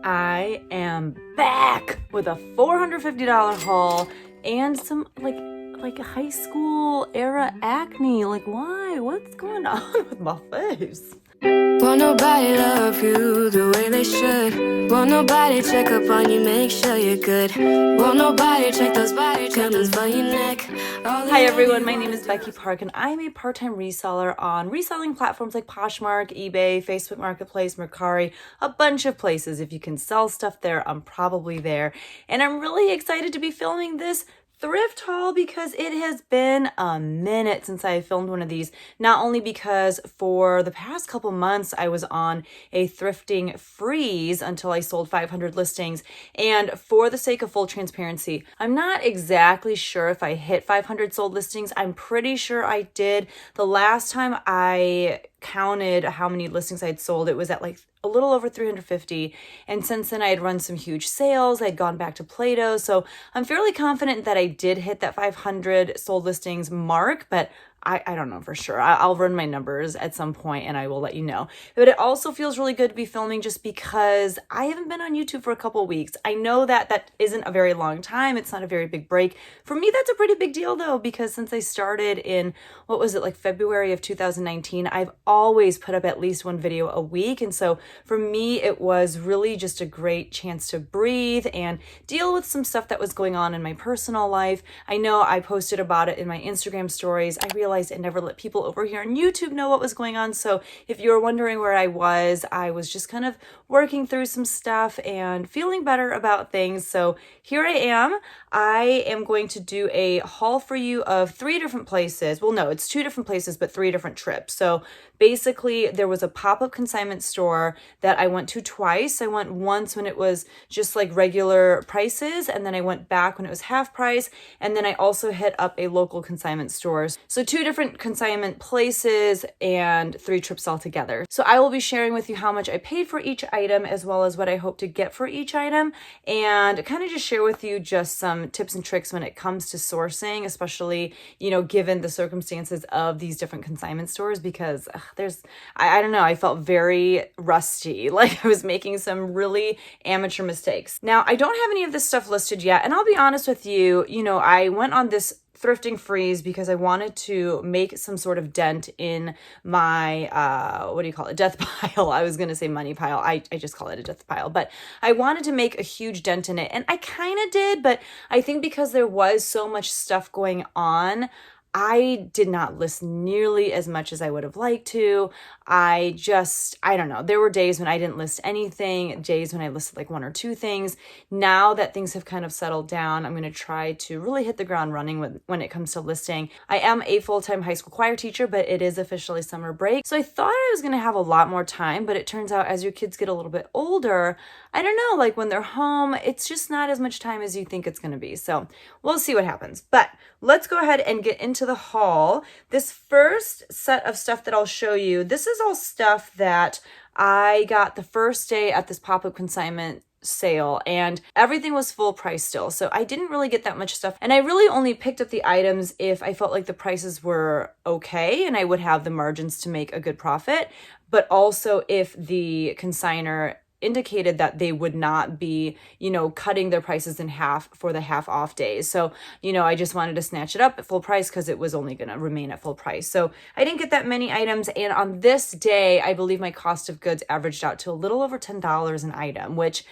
I am back with a $450 haul and some like high school era acne. Like, why? What's going on with my face? Won't nobody love you the way they should. Won't nobody check up on you, make sure you're good. Won't nobody check those body trimmings for your neck. Hi everyone, my name is Becky Park and I'm a part-time reseller on reselling platforms like Poshmark, eBay, Facebook Marketplace, Mercari, a bunch of places. If you can sell stuff there, I'm probably there. And I'm really excited to be filming this thrift haul because it has been a minute since I filmed one of these. Not only because for the past couple months I was on a thrifting freeze until I sold 500 listings, and for the sake of full transparency, I'm not exactly sure if I hit 500 sold listings. I'm pretty sure I did. The last time I counted how many listings I'd sold, it was at like a little over 350. And since then I had run some huge sales. I'd gone back to Play-Doh. So I'm fairly confident that I did hit that 500 sold listings mark, but I don't know for sure. I'll run my numbers at some point and I will let you know. But it also feels really good to be filming just because I haven't been on YouTube for a couple weeks. I know that that isn't a very long time. It's not a very big break. For me, that's a pretty big deal though, because since I started in, what was it, like February of 2019, I've always put up at least one video a week. And so for me, it was really just a great chance to breathe and deal with some stuff that was going on in my personal life. I know I posted about it in my Instagram stories. I realized I never let people over here on YouTube know what was going on. So if you were wondering where I was just kind of working through some stuff and feeling better about things. So here I am. I am going to do a haul for you of 3 different places. Well, no, it's 2 different places, but 3 different trips. So basically there was a pop-up consignment store that I went to twice. I went once when it was just like regular prices, and then I went back when it was half price. And then I also hit up a local consignment store. So 2 different consignment places and 3 trips altogether. So I will be sharing with you how much I paid for each item as well as what I hope to get for each item, and kind of just share with you just some tips and tricks when it comes to sourcing, especially, you know, given the circumstances of these different consignment stores, because I don't know, I felt very rusty, like I was making some really amateur mistakes. Now, I don't have any of this stuff listed yet, and I'll be honest with you, you know, I went on this thrifting freeze because I wanted to make some sort of dent in my, what do you call it? Death pile. I was going to say money pile. I just call it a death pile, but I wanted to make a huge dent in it. And I kind of did, but I think because there was so much stuff going on, I did not list nearly as much as I would have liked to. I don't know. There were days when I didn't list anything, days when I listed like 1 or 2 things. Now that things have kind of settled down, I'm going to try to really hit the ground running when it comes to listing. I am a full-time high school choir teacher, but it is officially summer break. So I thought I was going to have a lot more time, but it turns out as your kids get a little bit older, I don't know, like when they're home, it's just not as much time as you think it's going to be. So we'll see what happens. But let's go ahead and get into the haul. This first set of stuff that I'll show you, this is all stuff that I got the first day at this pop-up consignment sale, and everything was full price still. So I didn't really get that much stuff. And I really only picked up the items if I felt like the prices were okay and I would have the margins to make a good profit, but also if the consignor indicated that they would not be, you know, cutting their prices in half for the half off days. So, you know, I just wanted to snatch it up at full price because it was only going to remain at full price. So I didn't get that many items. And on this day, I believe my cost of goods averaged out to a little over $10 an item, which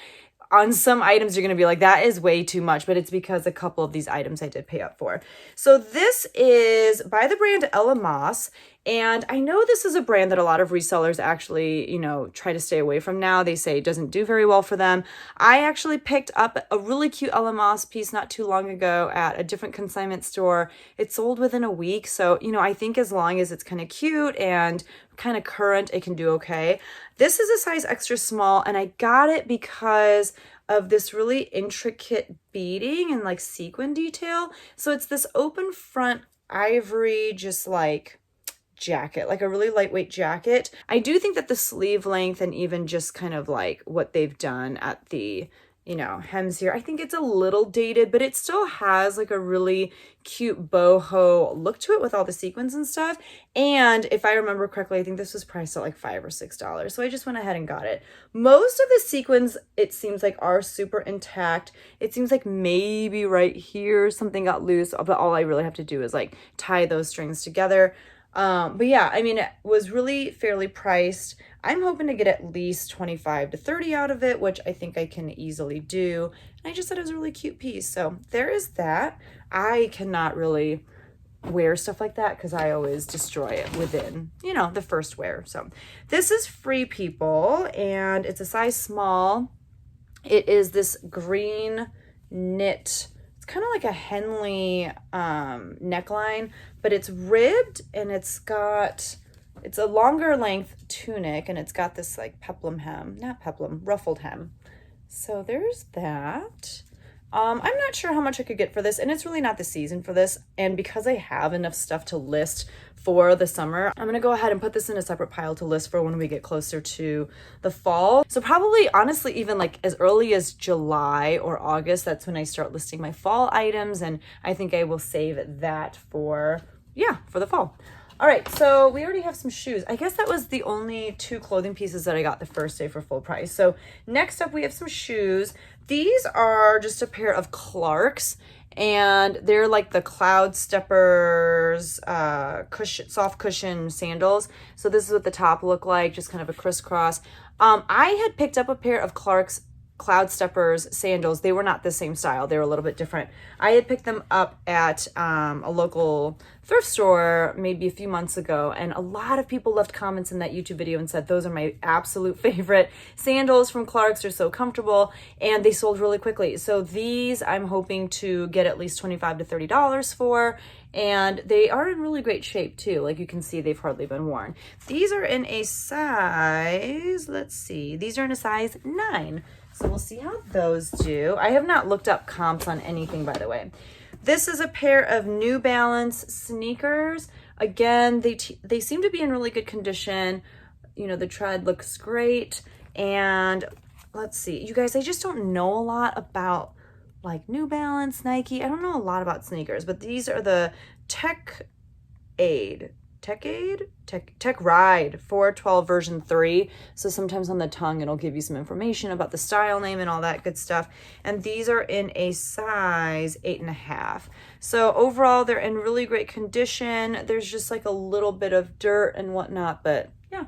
on some items you're going to be like, that is way too much, but it's because a couple of these items I did pay up for. So this is by the brand Ella Moss. And I know this is a brand that a lot of resellers actually, you know, try to stay away from now. They say it doesn't do very well for them. I actually picked up a really cute Ella Moss piece not too long ago at a different consignment store. It sold within a week. So, you know, I think as long as it's kind of cute and kind of current, it can do okay. This is a size extra small, and I got it because of this really intricate beading and like sequin detail. So it's this open front ivory, just like jacket, like a really lightweight jacket. I do think that the sleeve length and even just kind of like what they've done at the, you know, hems here. I think it's a little dated, but it still has like a really cute boho look to it with all the sequins and stuff. And if I remember correctly, I think this was priced at like $5 or $6. So I just went ahead and got it. Most of the sequins, it seems like, are super intact. It seems like maybe right here something got loose, but all I really have to do is like tie those strings together. But yeah, I mean, it was really fairly priced. I'm hoping to get at least 25 to 30 out of it, which I think I can easily do. And I just thought it was a really cute piece. So there is that. I cannot really wear stuff like that because I always destroy it within, you know, the first wear. So this is Free People, and it's a size small. It is this green knit, kind of like a Henley neckline, but it's ribbed and it's a longer length tunic, and it's got this like ruffled hem. So there's that. I'm not sure how much I could get for this, and it's really not the season for this. And because I have enough stuff to list for the summer, I'm gonna go ahead and put this in a separate pile to list for when we get closer to the fall. So probably, honestly, even like as early as July or August, that's when I start listing my fall items, and I think I will save that for the fall. All right, so we already have some shoes. I guess that was the only 2 clothing pieces that I got the first day for full price. So next up, we have some shoes. These are just a pair of Clarks, and they're like the Cloud Steppers soft cushion sandals. So this is what the top look like, just kind of a crisscross. I had picked up a pair of Clarks Cloud Steppers sandals. They were not the same style. They were a little bit different. I had picked them up at a local thrift store maybe a few months ago, and a lot of people left comments in that YouTube video and said those are my absolute favorite sandals from Clarks. They're so comfortable, and they sold really quickly. So these I'm hoping to get at least $25 to $30 for, and they are in really great shape too. Like you can see, they've hardly been worn. These are in a size, let's see, these are in a size 9. So we'll see how those do. I have not looked up comps on anything, by the way. This is a pair of New Balance sneakers. Again, they seem to be in really good condition. You know, the tread looks great. And let's see, you guys, I just don't know a lot about like New Balance, Nike. I don't know a lot about sneakers, but these are the Tech Ride 412 version 3. So sometimes on the tongue, it'll give you some information about the style name and all that good stuff. And these are in a size 8.5. So overall, they're in really great condition. There's just like a little bit of dirt and whatnot, but yeah.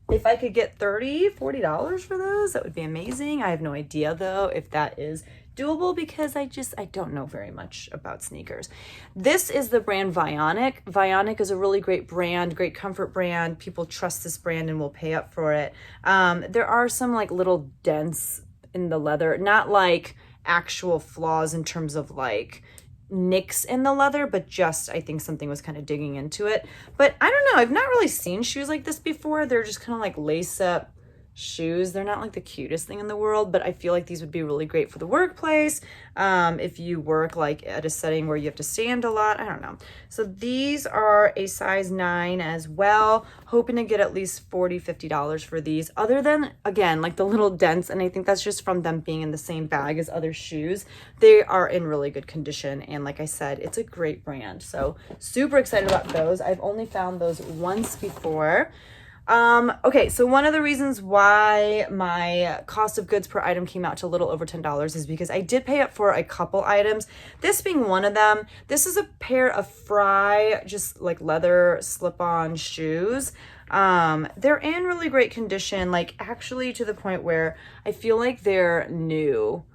If I could get $30, $40 for those, that would be amazing. I have no idea though if that is doable because I don't know very much about sneakers. This is the brand Vionic. Vionic is a really great brand, great comfort brand. People trust this brand and will pay up for it. There are some like little dents in the leather, not like actual flaws in terms of like nicks in the leather, but just I think something was kind of digging into it. But I don't know, I've not really seen shoes like this before. They're just kind of like lace up shoes. They're not like the cutest thing in the world, but I feel like these would be really great for the workplace. If you work like at a setting where you have to stand a lot, I don't know. So these are a size 9 as well. Hoping to get at least $40, $50 for these, other than, again, like the little dents. And I think that's just from them being in the same bag as other shoes. They are in really good condition. And like I said, it's a great brand. So super excited about those. I've only found those once before. Okay, so one of the reasons why my cost of goods per item came out to a little over $10 is because I did pay up for a couple items, this being one of them. This is a pair of Fry, just like leather slip-on shoes. They're in really great condition, like actually to the point where I feel like they're new.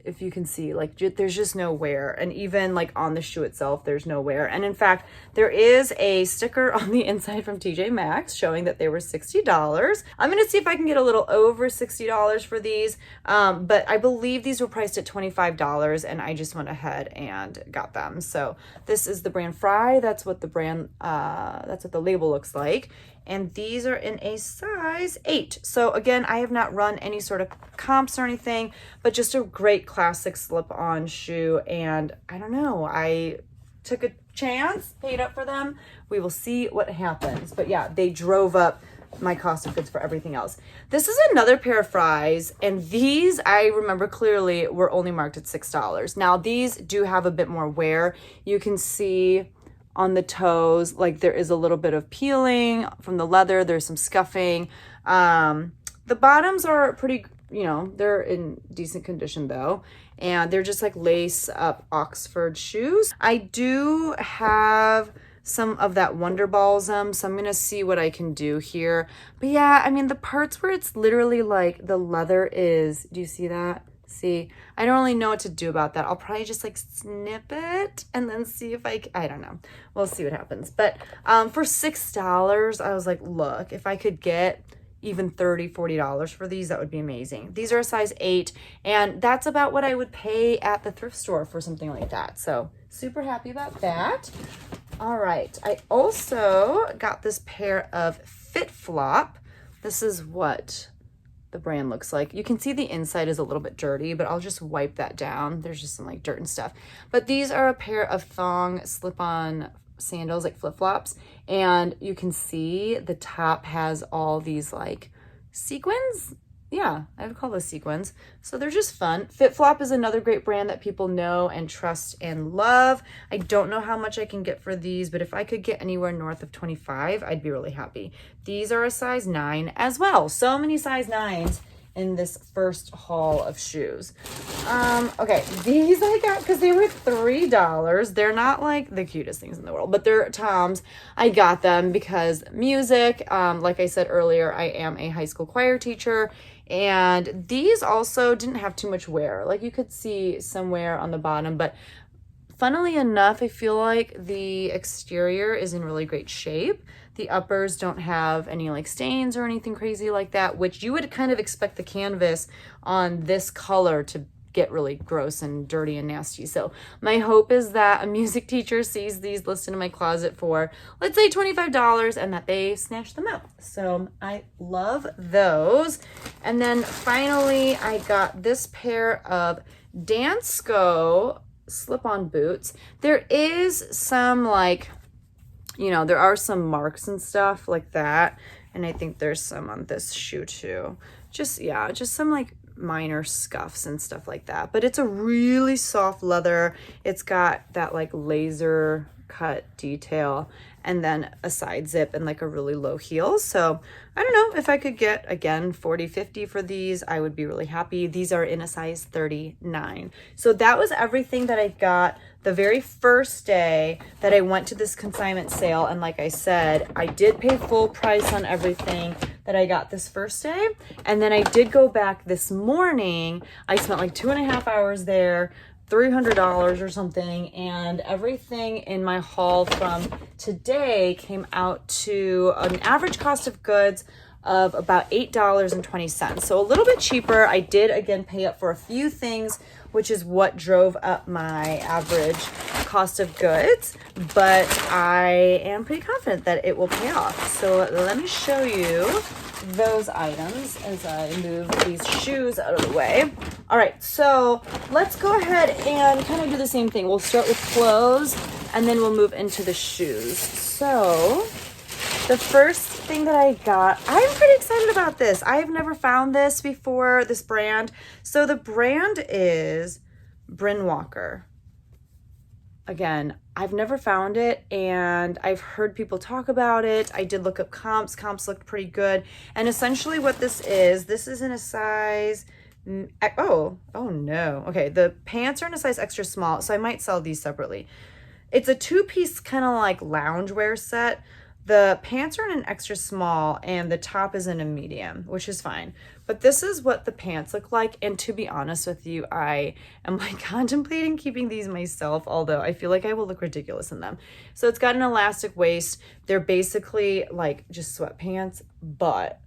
If you can see, like there's just no wear, and even like on the shoe itself there's no wear. And in fact, there is a sticker on the inside from TJ Maxx showing that they were $60. I'm gonna see if I can get a little over $60 for these, but I believe these were priced at $25, and I just went ahead and got them. So this is the brand Fry. That's what the brand that's what the label looks like. And these are in a size 8. So again, I have not run any sort of comps or anything, but just a great classic slip-on shoe. And I don't know, I took a chance, paid up for them. We will see what happens. But yeah, they drove up my cost of goods for everything else. This is another pair of fries, and these, I remember clearly, were only marked at $6. Now, these do have a bit more wear. You can see on the toes, like there is a little bit of peeling from the leather. There's some scuffing. The bottoms are pretty, you know, they're in decent condition though. And they're just like lace up Oxford shoes. I do have some of that Wonder Balsam, so I'm gonna see what I can do here. But yeah, I mean, the parts where it's literally like the leather is, do you see that? See, I don't really know what to do about that. I'll probably just like snip it and then see if I don't know. We'll see what happens. But for $6, I was like, look, if I could get even $30, $40 for these, that would be amazing. These are a size 8, and that's about what I would pay at the thrift store for something like that. So super happy about that. All right, I also got this pair of Fit Flop. This is what the brand looks like. You can see the inside is a little bit dirty, but I'll just wipe that down. There's just some like dirt and stuff. But these are a pair of thong slip-on sandals, like flip-flops, and you can see the top has all these like sequins. Yeah, I would call those sequins. So they're just fun. FitFlop is another great brand that people know and trust and love. I don't know how much I can get for these, but if I could get anywhere north of 25, I'd be really happy. These are a size 9 as well. So many size 9s in this first haul of shoes. Okay, these I got because they were $3. They're not like the cutest things in the world, but they're Toms. I got them because music, like I said earlier, I am a high school choir teacher, and these also didn't have too much wear. Like you could see some wear on the bottom, but funnily enough, I feel like the exterior is in really great shape. The uppers don't have any like stains or anything crazy like that, which you would kind of expect the canvas on this color to get really gross and dirty and nasty. So my hope is that a music teacher sees these listed in my closet for, let's say, $25 and that they snatch them up. So I love those. And then finally, I got this pair of Dansko slip-on boots. There is some like, you know, there are some marks and stuff like that. And I think there's some on this shoe too. Just, yeah, just some like minor scuffs and stuff like that. But it's a really soft leather. It's got that like laser cut detail and then a side zip and like a really low heel. So I don't know, if I could get again 40, 50 for these, I would be really happy. These are in a size 39. So that was everything that I got the very first day that I went to this consignment sale. And like I said, I did pay full price on everything that I got this first day. And then I did go back this morning. I spent like 2.5 hours there, $300 or something, and everything in my haul from today came out to an average cost of goods of about $8.20. So a little bit cheaper. I did again pay up for a few things, which is what drove up my average cost of goods, but I am pretty confident that it will pay off. So let me show you those items as I move these shoes out of the way. All right, so let's go ahead and kind of do the same thing. We'll start with clothes and then we'll move into the shoes. So the first thing that I got, I'm pretty excited about this. I've never found this before, this brand. So the brand is Bryn Walker. Again, I've never found it and I've heard people talk about it. I did look up comps. Comps looked pretty good. And essentially what this is in a size, oh no. Okay, the pants are in a size extra small, so I might sell these separately. It's a 2-piece kind of like loungewear set. The pants are in an extra small and the top is in a medium, which is fine. But this is what the pants look like. And to be honest with you, I am like contemplating keeping these myself, although I feel like I will look ridiculous in them. So it's got an elastic waist. They're basically like just sweatpants, but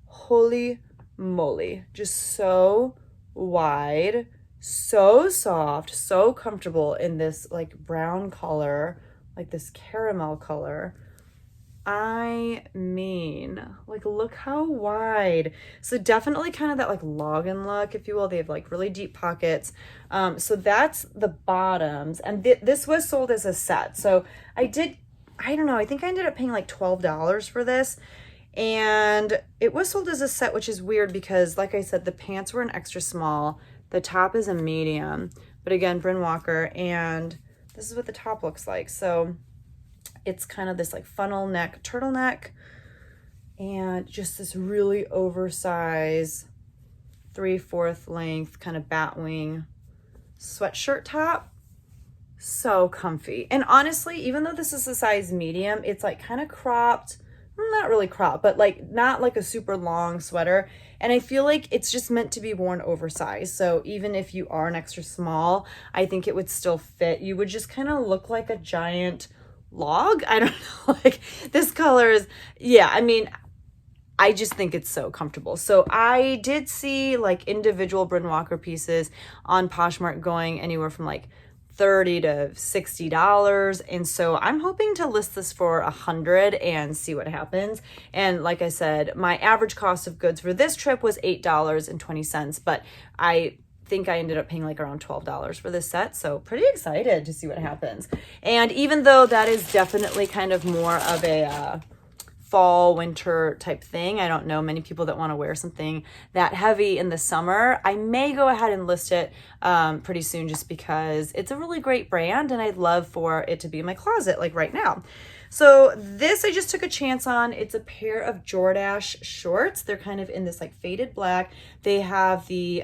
holy moly, just so wide, so soft, so comfortable in this like brown color, like this caramel color. I mean, like, look how wide. So definitely kind of that like login look, if you will. They have like really deep pockets. So that's the bottoms. And this was sold as a set. So I don't know, I think I ended up paying like $12 for this. And it was sold as a set, which is weird because, like I said, the pants were an extra small. The top is a medium, but again, Bryn Walker, and this is what the top looks like. So it's kind of this like funnel neck turtleneck and just this really oversized 3/4 length kind of bat wing sweatshirt top. So comfy. And honestly, even though this is a size medium, it's like kind of cropped, not really cropped, but like not like a super long sweater. And I feel like it's just meant to be worn oversized. So even if you are an extra small, I think it would still fit. You would just kind of look like a giant log. I don't know, like this color is, yeah, I mean, I just think it's so comfortable. So I did see like individual Bryn Walker pieces on Poshmark going anywhere from like $30 to $60. And so I'm hoping to list this for $100 and see what happens. And like I said, my average cost of goods for this trip was $8.20, but I think I ended up paying like around $12 for this set. So pretty excited to see what happens. And even though that is definitely kind of more of a fall, winter type thing, I don't know many people that want to wear something that heavy in the summer. I may go ahead and list it pretty soon just because it's a really great brand and I'd love for it to be in my closet like right now. So this I just took a chance on. It's a pair of Jordache shorts. They're kind of in this like faded black. They have the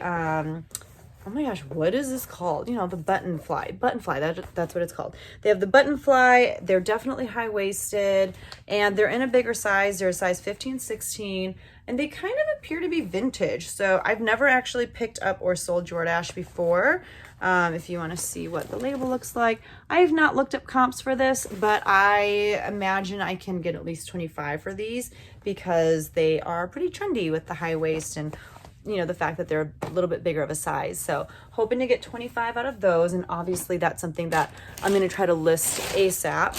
oh my gosh, what is this called? You know, the button fly, that's what it's called. They have the button fly. They're definitely high-waisted and they're in a bigger size. They're a size 15, 16, and they kind of appear to be vintage. So I've never actually picked up or sold Jordache before. If you want to see what the label looks like, I have not looked up comps for this, but I imagine I can get at least 25 for these because they are pretty trendy with the high waist and you know, the fact that they're a little bit bigger of a size. So hoping to get 25 out of those. And obviously that's something that I'm going to try to list ASAP.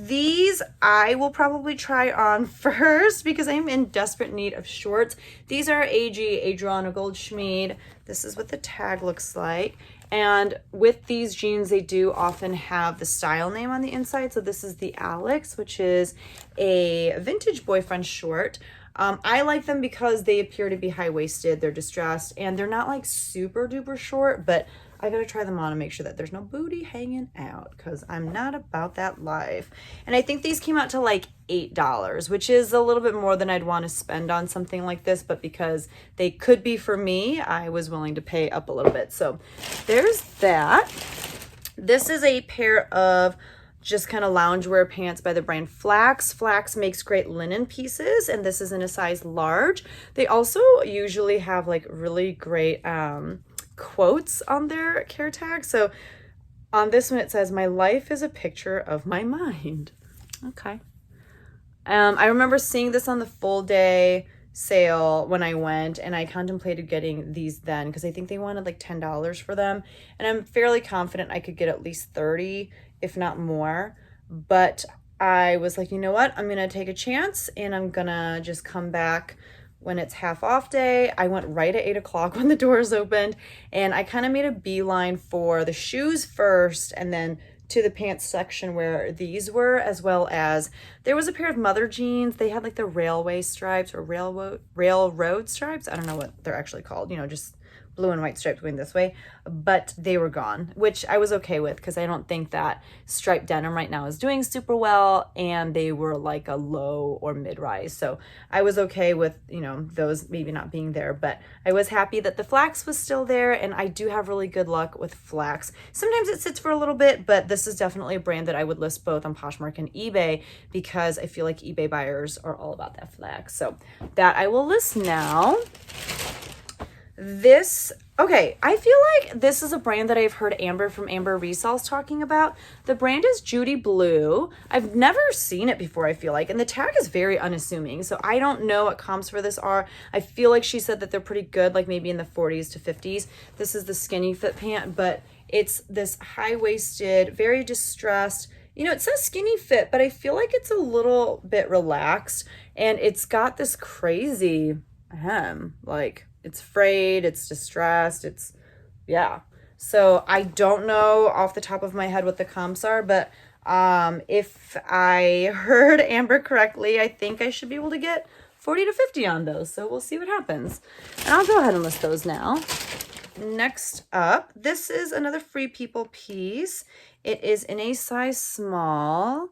These I will probably try on first because I'm in desperate need of shorts. These are Adriana Goldschmied. This is what the tag looks like. And with these jeans, they do often have the style name on the inside. So this is the Alex, which is a vintage boyfriend short. I like them because they appear to be high-waisted, they're distressed, and they're not like super duper short, but I gotta try them on and make sure that there's no booty hanging out because I'm not about that life. And I think these came out to like $8, which is a little bit more than I'd want to spend on something like this, but because they could be for me, I was willing to pay up a little bit. So there's that. This is a pair of just kind of loungewear pants by the brand Flax. Flax makes great linen pieces, and this is in a size large. They also usually have like really great quotes on their care tag. So on this one, it says, "My life is a picture of my mind." Okay. I remember seeing this on the full day sale when I went, and I contemplated getting these then because I think they wanted like $10 for them. And I'm fairly confident I could get at least 30, if not more. But I was like, you know what? I'm going to take a chance and I'm going to just come back when it's half off day. I went right at 8 o'clock when the doors opened, and I kind of made a beeline for the shoes first and then to the pants section where these were, as well as there was a pair of mother jeans. They had like the railway stripes or railroad stripes. I don't know what they're actually called, you know, just blue and white stripes going this way, but they were gone, which I was okay with because I don't think that striped denim right now is doing super well, and they were like a low or mid-rise. So I was okay with, you know, those maybe not being there, but I was happy that the Flax was still there, and I do have really good luck with Flax. Sometimes it sits for a little bit, but this is definitely a brand that I would list both on Poshmark and eBay because I feel like eBay buyers are all about that Flax. So that I will list now. This, okay, I feel like this is a brand that I've heard Amber from Amber Resells talking about. The brand is Judy Blue. I've never seen it before, I feel like, and the tag is very unassuming, so I don't know what comps for this are. I feel like she said that they're pretty good, like maybe in the 40s to 50s. This is the skinny fit pant, but it's this high-waisted, very distressed, you know, it says skinny fit, but I feel like it's a little bit relaxed, and it's got this crazy hem, like, it's frayed, it's distressed, it's, yeah. So I don't know off the top of my head what the comps are, but If I heard Amber correctly, I think I should be able to get 40 to 50 on those. So we'll see what happens. And I'll go ahead and list those now. Next up, this is another Free People piece. It is in a size small,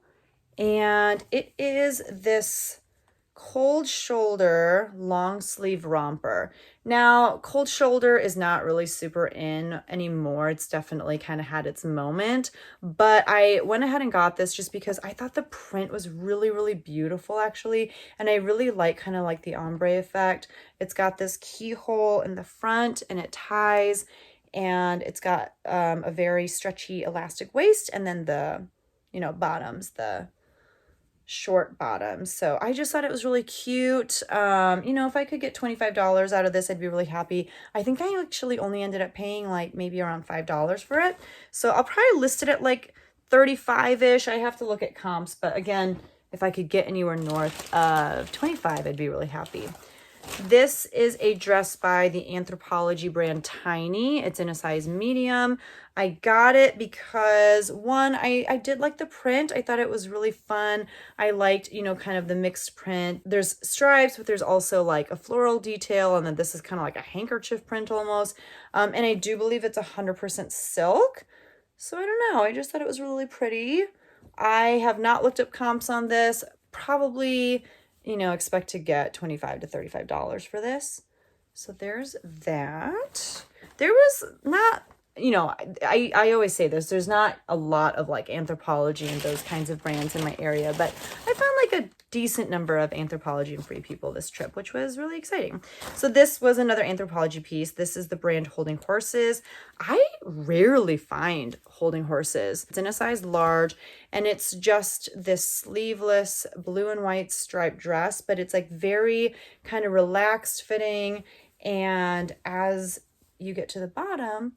and it is this cold shoulder long sleeve romper. Now, cold shoulder is not really super in anymore. It's definitely kind of had its moment, but I went ahead and got this just because I thought the print was really, really beautiful actually. And I really like kind of like the ombre effect. It's got this keyhole in the front and it ties, and it's got a very stretchy elastic waist, and then the, bottoms, the short bottoms. So I just thought it was really cute. If I could get $25 out of this, I'd be really happy. I think I actually only ended up paying like maybe around $5 for it. So I'll probably list it at like 35-ish. I have to look at comps, but again, if I could get anywhere north of 25, I'd be really happy. This is a dress by the Anthropologie brand Tiny. It's in a size medium. I got it because one, I did like the print. I thought it was really fun. I liked, kind of the mixed print. There's stripes, but there's also like a floral detail. And then this is kind of like a handkerchief print almost. And I do believe it's 100% silk. So I don't know. I just thought it was really pretty. I have not looked up comps on this. Probably, expect to get $25 to $35 for this. So there's that. There was not, I always say this, there's not a lot of like Anthropologie and those kinds of brands in my area, but I found like a decent number of Anthropologie and Free People this trip, which was really exciting. So this was another Anthropologie piece. This is the brand Holding Horses. I rarely find Holding Horses. It's in a size large, and it's just this sleeveless blue and white striped dress, but it's like very kind of relaxed fitting. And as you get to the bottom,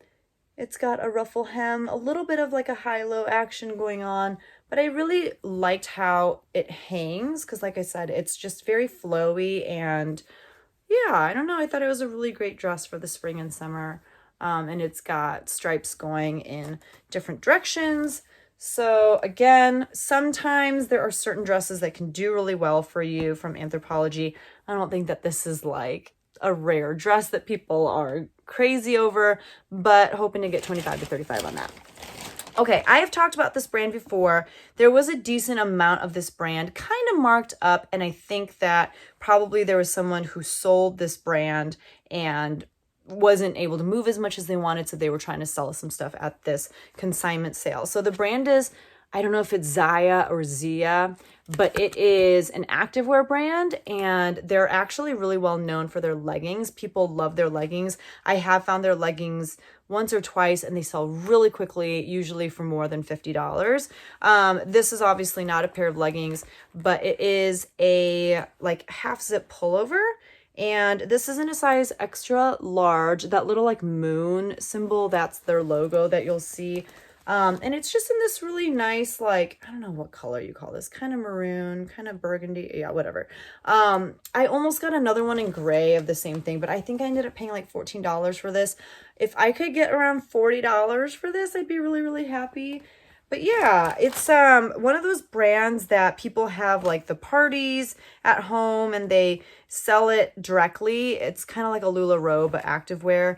it's got a ruffle hem, a little bit of like a high-low action going on, but I really liked how it hangs because, like I said, it's just very flowy, and yeah, I don't know. I thought it was a really great dress for the spring and summer, and it's got stripes going in different directions. So again, sometimes there are certain dresses that can do really well for you from Anthropologie. I don't think that this is like a rare dress that people are crazy over, but hoping to get 25 to 35 on that. Okay, I have talked about this brand before. There was a decent amount of this brand kind of marked up, and I think that probably there was someone who sold this brand and wasn't able to move as much as they wanted, so they were trying to sell some stuff at this consignment sale. So the brand is, I don't know if it's Zaya or Zia, but it is an activewear brand, and they're actually really well known for their leggings. People love their leggings. I have found their leggings once or twice, and they sell really quickly, usually for more than $50. This is obviously not a pair of leggings, but it is a like half zip pullover. And this is in a size extra large. That little like moon symbol, that's their logo that you'll see. And it's just in this really nice, like, I don't know what color you call this, kind of maroon, kind of burgundy. Yeah, whatever. I almost got another one in gray of the same thing, but I think I ended up paying like $14 for this. If I could get around $40 for this, I'd be really, really happy. But yeah, it's one of those brands that people have like the parties at home and they sell it directly. It's kind of like a LuLaRoe, but activewear.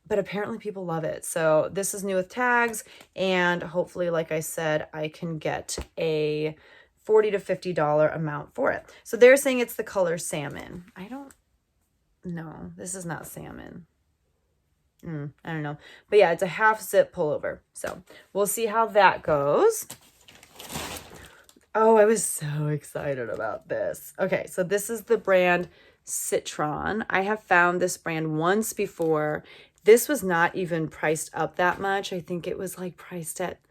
But apparently people love it. So this is new with tags, and hopefully, like I said, I can get a $40 to $50 amount for it. So they're saying it's the color salmon. I don't know. This is not salmon. I don't know. But yeah, it's a half zip pullover. So we'll see how that goes. Oh, I was so excited about this. Okay, so this is the brand Citron. I have found this brand once before. This was not even priced up that much. I think it was like priced at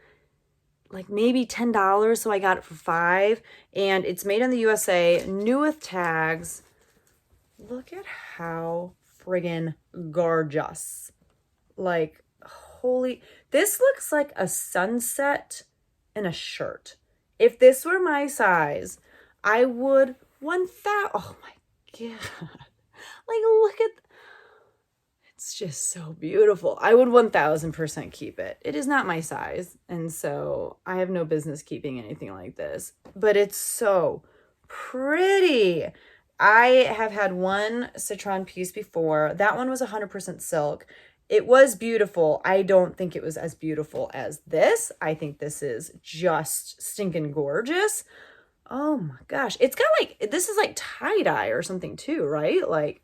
like maybe $10. So I got it for $5. And it's made in the USA, new with tags. Look at how friggin' gorgeous. Like, holy, this looks like a sunset in a shirt. If this were my size, I would 1,000. Oh my God. Like, look at, It's just so beautiful. I would 1000% keep it. It is not my size, and so I have no business keeping anything like this, but it's so pretty. I have had one citron piece before. That one was 100% silk. It was beautiful. I don't think it was as beautiful as this. I think this is just stinking gorgeous. Oh my gosh. It's got like, this is like tie-dye or something too, right? Like,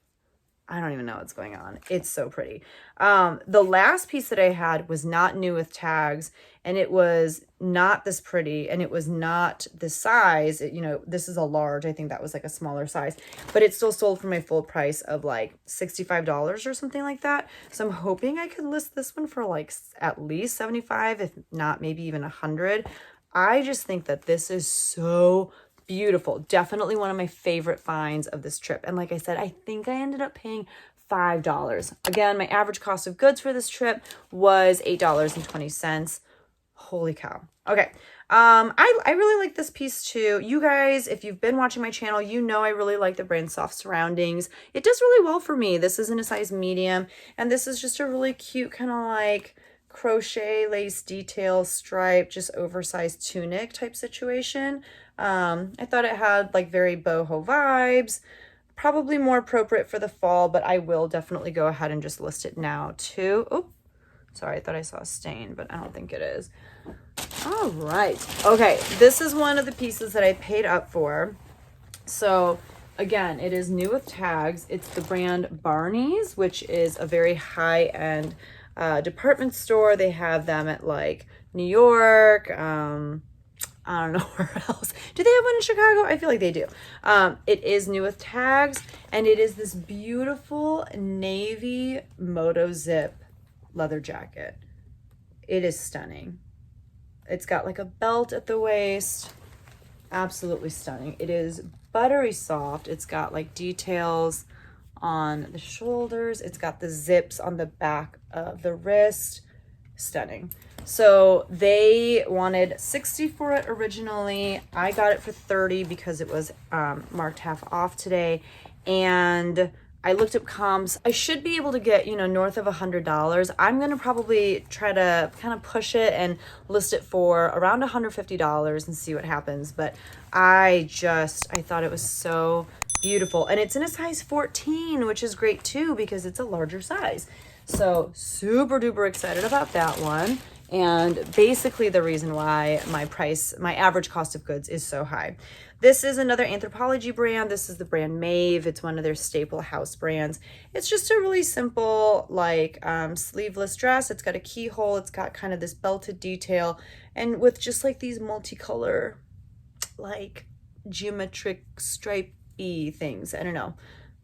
I don't even know what's going on. It's so pretty. The last piece that I had was not new with tags, and it was not this pretty, and it was not the size. You know, this is a large. I think that was like a smaller size, but it still sold for my full price of like $65 or something like that. So I'm hoping I could list this one for like at least 75, if not maybe even 100. I just think that this is so beautiful. Definitely one of my favorite finds of this trip. And like I said, I think I ended up paying $5. Again, my average cost of goods for this trip was $8.20. Holy cow. Okay. I really like this piece too. You guys, if you've been watching my channel, you know I really like the brand Soft Surroundings. It does really well for me. This is in a size medium, and this is just a really cute kind of like crochet lace detail stripe, just oversized tunic type situation. I thought it had like very boho vibes, probably more appropriate for the fall, but I will definitely go ahead and just list it now too. Oh, sorry, I thought I saw a stain, but I don't think it is. All right. Okay, this is one of the pieces that I paid up for. So again, it is new with tags. It's the brand Barney's, which is a very high-end department store. They have them at like New York, I don't know where else. Do they have one in Chicago? I feel like they do. It is new with tags, and it is this beautiful navy moto zip leather jacket. It is stunning. It's got like a belt at the waist. Absolutely stunning. It is buttery soft. It's got like details on the shoulders. It's got the zips on the back of the wrist. Stunning. So they wanted 60 for it originally. I got it for 30 because it was marked half off today. And I looked up comps. I should be able to get, you know, north of $100. I'm going to probably try to kind of push it and list it for around $150 and see what happens. But I thought it was so beautiful. And it's in a size 14, which is great too, because it's a larger size. So super duper excited about that one. And basically the reason why my average cost of goods is so high. This is another Anthropologie brand. This is the brand Maeve. It's one of their staple house brands. It's just a really simple, like sleeveless dress. It's got a keyhole. It's got kind of this belted detail, and with just like these multicolor, like geometric stripey things. I don't know.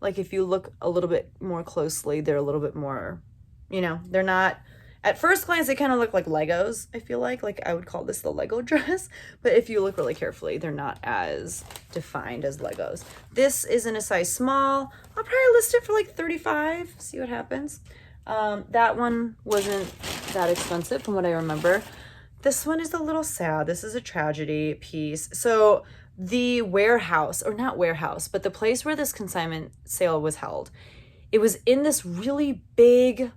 Like if you look a little bit more closely, they're a little bit more, you know, they're not. At first glance, they kind of look like Legos, I feel like I would call this the Lego dress, but if you look really carefully, they're not as defined as Legos. This is in a size small. I'll probably list it for like 35, see what happens. That one wasn't that expensive from what I remember. This one is a little sad. This is a tragedy piece. So the warehouse, or not warehouse, but the place where this consignment sale was held, it was in this really big,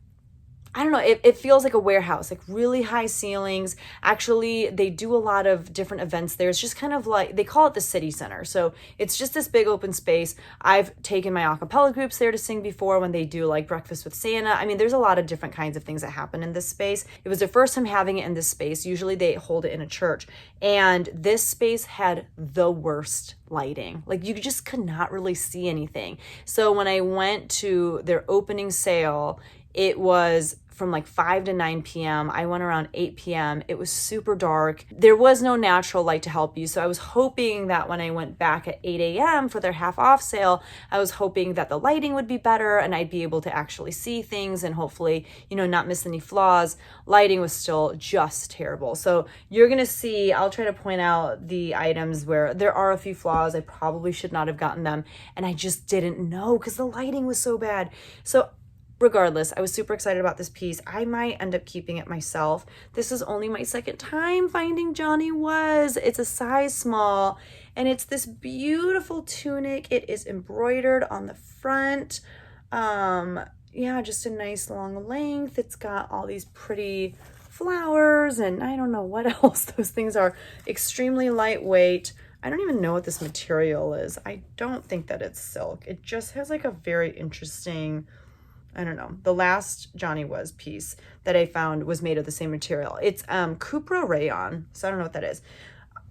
I don't know, it feels like a warehouse, like really high ceilings. Actually, they do a lot of different events there. It's just kind of like, they call it the city center. So it's just this big open space. I've taken my a cappella groups there to sing before when they do like breakfast with Santa. I mean, there's a lot of different kinds of things that happen in this space. It was their first time having it in this space. Usually they hold it in a church. And this space had the worst lighting. Like you just could not really see anything. So when I went to their opening sale, it was from like 5 to 9 p.m. I went around 8 p.m. It was super dark. There was no natural light to help you. So I was hoping that when I went back at 8 a.m. for their half off sale, I was hoping that the lighting would be better and I'd be able to actually see things and hopefully, you know, not miss any flaws. Lighting was still just terrible. So you're going to see, I'll try to point out the items where there are a few flaws. I probably should not have gotten them. And I just didn't know because the lighting was so bad. So regardless, I was super excited about this piece. I might end up keeping it myself. This is only my second time finding Johnny Was. It's a size small, and it's this beautiful tunic. It is embroidered on the front. yeah, just a nice long length. It's got all these pretty flowers and I don't know what else those things are. Extremely lightweight. I don't even know what this material is. I don't think that it's silk. It just has like a very interesting, I don't know. The last Johnny Was piece that I found was made of the same material. It's Cupra rayon, so I don't know what that is.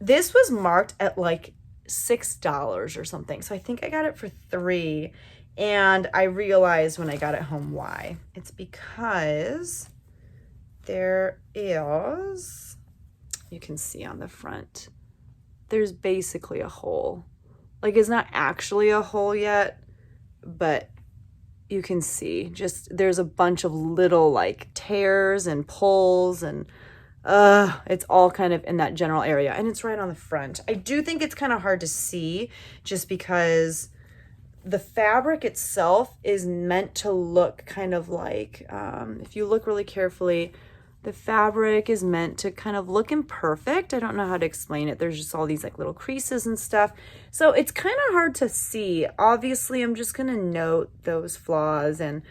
This was marked at like $6 or something. So I think I got it for $3. And I realized when I got it home why. It's because there is, you can see on the front, there's basically a hole. Like it's not actually a hole yet, but you can see just there's a bunch of little like tears and pulls and it's all kind of in that general area and it's right on the front. I do think it's kind of hard to see just because the fabric itself is meant to look kind of like, if you look really carefully, the fabric is meant to kind of look imperfect. I don't know how to explain it. There's just all these like little creases and stuff. So it's kind of hard to see. Obviously, I'm just going to note those flaws and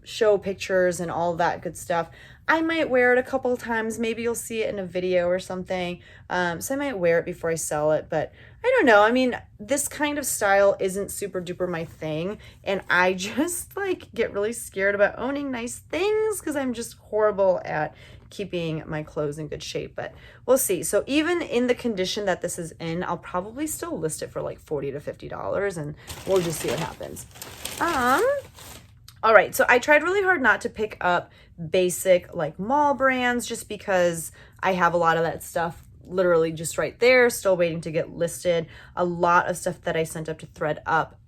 show pictures and all that good stuff. I might wear it a couple times. Maybe you'll see it in a video or something. So I might wear it before I sell it, but I don't know. I mean, this kind of style isn't super duper my thing. And I just like get really scared about owning nice things because I'm just horrible at keeping my clothes in good shape, but we'll see. So even in the condition that this is in, I'll probably still list it for like $40 to $50 and we'll just see what happens. All right, so I tried really hard not to pick up basic like mall brands just because I have a lot of that stuff literally just right there, still waiting to get listed. A lot of stuff that I sent up to thread up,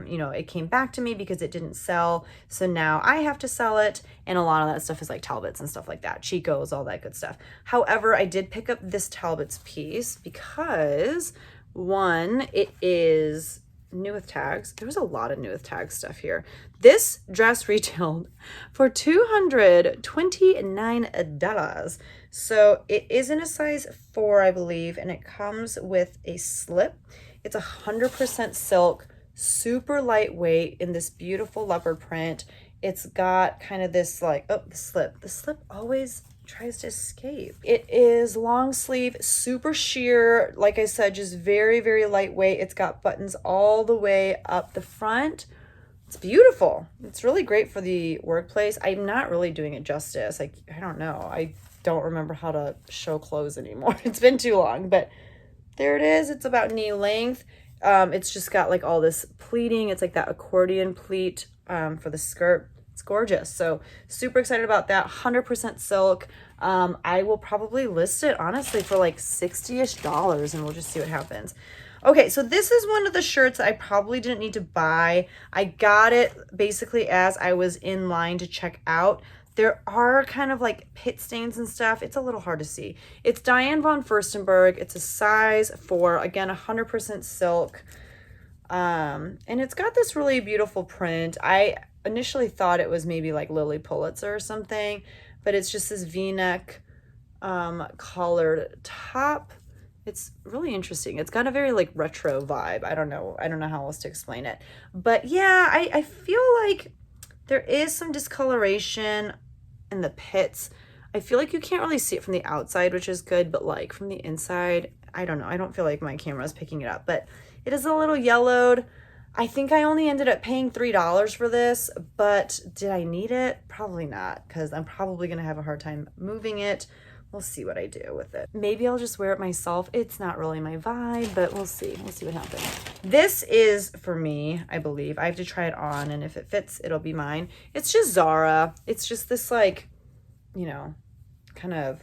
you know, it came back to me because it didn't sell. So now I have to sell it. And a lot of that stuff is like Talbots and stuff like that, Chico's, all that good stuff. However, I did pick up this Talbots piece because one, it is new with tags. There was a lot of new with tags stuff here. This dress retailed for $229. So it is in a size 4, I believe, and it comes with a slip. It's 100% silk, super lightweight in this beautiful leopard print. It's got kind of this like, oh, the slip. The slip always tries to escape. It is long sleeve, super sheer. Like I said, just very, very lightweight. It's got buttons all the way up the front. It's beautiful. It's really great for the workplace. I'm not really doing it justice. Like, I don't know. I don't remember how to show clothes anymore. It's been too long, but there it is. It's about knee length. It's just got like all this pleating. It's like that accordion pleat for the skirt. It's gorgeous. So super excited about that. 100% silk. I will probably list it honestly for like $60-ish and we'll just see what happens. Okay, so this is one of the shirts I probably didn't need to buy. I got it basically as I was in line to check out. There are kind of like pit stains and stuff. It's a little hard to see. It's Diane von Furstenberg. It's a size 4, again, 100% silk. And it's got this really beautiful print. I initially thought it was maybe like Lily Pulitzer or something, but it's just this V-neck collared top. It's really interesting. It's got a very like retro vibe. I don't know how else to explain it. But yeah, I feel like there is some discoloration in the pits. I feel like you can't really see it from the outside, which is good, but like from the inside, I don't know. I don't feel like my camera is picking it up, but it is a little yellowed. I think I only ended up paying $3 for this, but did I need it? Probably not, because I'm probably going to have a hard time moving it. We'll see what I do with it. Maybe I'll just wear it myself. It's not really my vibe, but we'll see. We'll see what happens. This is for me, I believe. I have to try it on, and if it fits, it'll be mine. It's just Zara. It's just this like, you know, kind of,